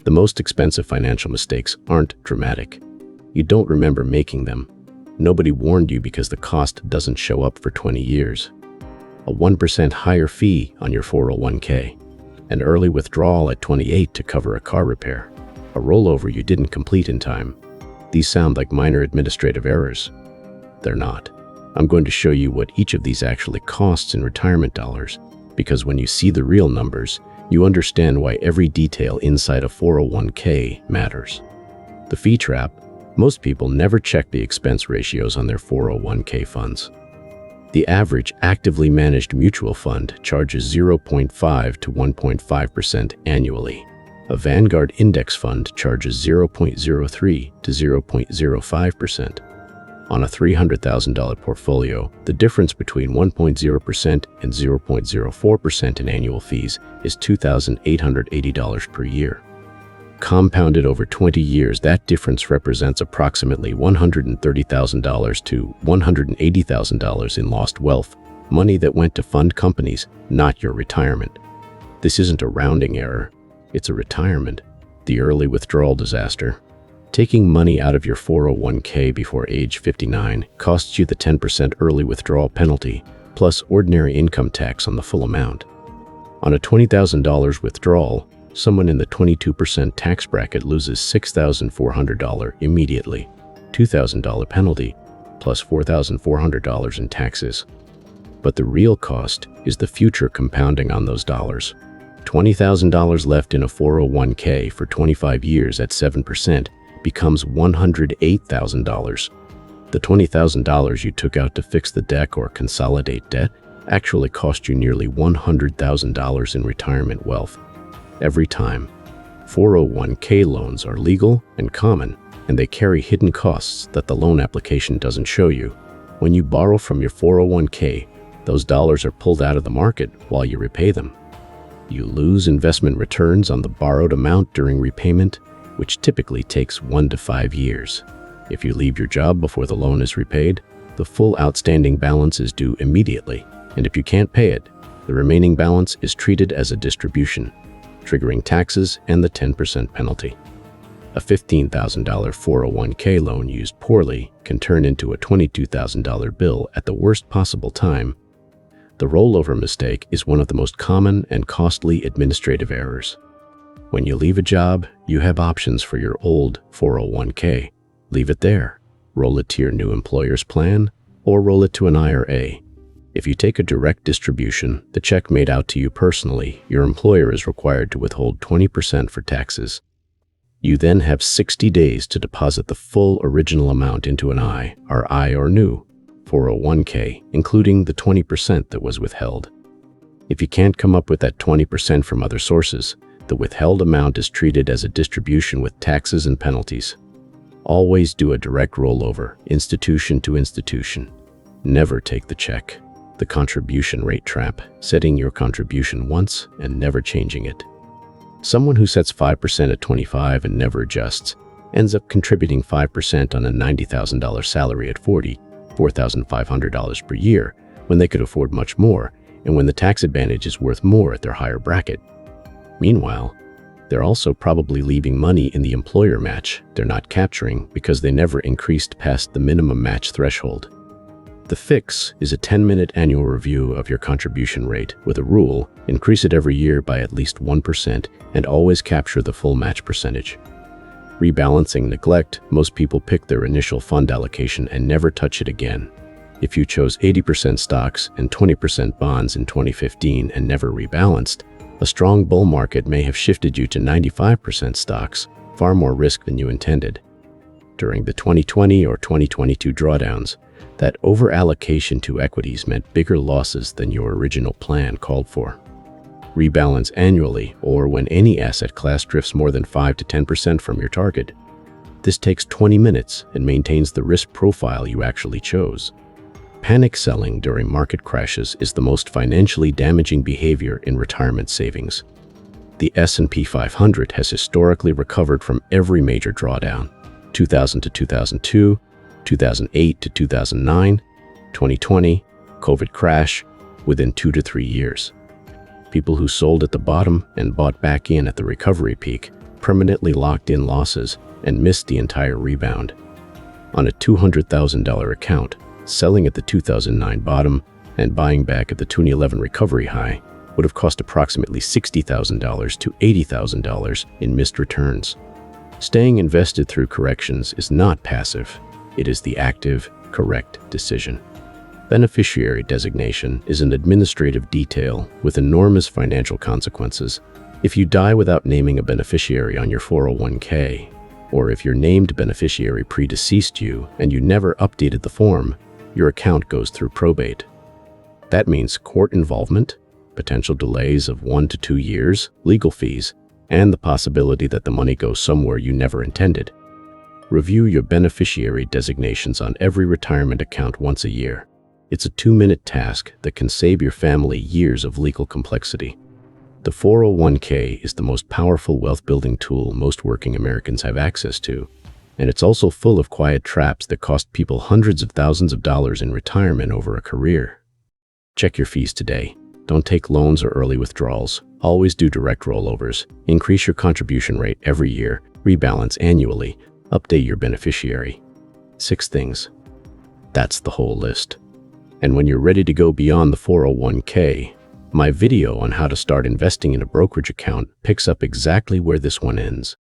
The most expensive financial mistakes aren't dramatic. You don't remember making them. Nobody warned you because the cost doesn't show up for 20 years. A 1% higher fee on your 401k. An early withdrawal at 28 to cover a car repair. A rollover you didn't complete in time. These sound like minor administrative errors. They're not. I'm going to show you what each of these actually costs in retirement dollars, because when you see the real numbers, you understand why every detail inside a 401k matters. The fee trap. Most people never check the expense ratios on their 401k funds. The average actively managed mutual fund charges 0.5 to 1.5% annually. A Vanguard index fund charges 0.03 to 0.05%. On a $300,000 portfolio, the difference between 1.0% and 0.04% in annual fees is $2,880 per year. Compounded over 20 years, that difference represents approximately $130,000 to $180,000 in lost wealth, money that went to fund companies, not your retirement. This isn't a rounding error. It's a retirement, the early withdrawal disaster. Taking money out of your 401k before age 59 costs you the 10% early withdrawal penalty, plus ordinary income tax on the full amount. On a $20,000 withdrawal, someone in the 22% tax bracket loses $6,400 immediately, $2,000 penalty, plus $4,400 in taxes. But the real cost is the future compounding on those dollars. $20,000 left in a 401k for 25 years at 7% becomes $108,000. The $20,000 you took out to fix the deck or consolidate debt actually cost you nearly $100,000 in retirement wealth. Every time. 401k loans are legal and common, and they carry hidden costs that the loan application doesn't show you. When you borrow from your 401k, those dollars are pulled out of the market while you repay them. You lose investment returns on the borrowed amount during repayment, which typically takes 1 to 5 years. If you leave your job before the loan is repaid, the full outstanding balance is due immediately, and if you can't pay it, the remaining balance is treated as a distribution, triggering taxes and the 10% penalty. A $15,000 401k loan used poorly can turn into a $22,000 bill at the worst possible time. The rollover mistake is one of the most common and costly administrative errors. When you leave a job, you have options for your old 401k. Leave it there, roll it to your new employer's plan, or roll it to an IRA. If you take a direct distribution, the check made out to you personally, your employer is required to withhold 20% for taxes. You then have 60 days to deposit the full original amount into an I or new 401k, including the 20% that was withheld. If you can't come up with that 20% from other sources, the withheld amount is treated as a distribution with taxes and penalties. Always do a direct rollover, institution to institution. Never take the check. The contribution rate trap, setting your contribution once and never changing it. Someone who sets 5% at 25 and never adjusts ends up contributing 5% on a $90,000 salary at 40, $4,500 per year, when they could afford much more and when the tax advantage is worth more at their higher bracket. Meanwhile, they're also probably leaving money in the employer match they're not capturing because they never increased past the minimum match threshold. The fix is a 10-minute annual review of your contribution rate with a rule: increase it every year by at least 1% and always capture the full match percentage. Rebalancing neglect: most people pick their initial fund allocation and never touch it again. If you chose 80% stocks and 20% bonds in 2015 and never rebalanced, a strong bull market may have shifted you to 95% stocks, far more risk than you intended. During the 2020 or 2022 drawdowns, that over-allocation to equities meant bigger losses than your original plan called for. Rebalance annually or when any asset class drifts more than 5 to 10% from your target. This takes 20 minutes and maintains the risk profile you actually chose. Panic selling during market crashes is the most financially damaging behavior in retirement savings. The S&P 500 has historically recovered from every major drawdown: 2000 to 2002, 2008 to 2009, 2020, COVID crash, within 2 to 3 years. People who sold at the bottom and bought back in at the recovery peak permanently locked in losses and missed the entire rebound. On a $200,000 account, selling at the 2009 bottom and buying back at the 2011 recovery high would have cost approximately $60,000 to $80,000 in missed returns. Staying invested through corrections is not passive. It is the active, correct decision. Beneficiary designation is an administrative detail with enormous financial consequences. If you die without naming a beneficiary on your 401k, or if your named beneficiary predeceased you and you never updated the form, your account goes through probate. That means court involvement, potential delays of 1 to 2 years, legal fees, and the possibility that the money goes somewhere you never intended. Review your beneficiary designations on every retirement account once a year. It's a 2-minute task that can save your family years of legal complexity. The 401k is the most powerful wealth-building tool most working Americans have access to, and it's also full of quiet traps that cost people hundreds of thousands of dollars in retirement over a career. Check your fees today. Don't take loans or early withdrawals. Always do direct rollovers. Increase your contribution rate every year. Rebalance annually. Update your beneficiary. 6 things. That's the whole list. And when you're ready to go beyond the 401k, my video on how to start investing in a brokerage account picks up exactly where this one ends.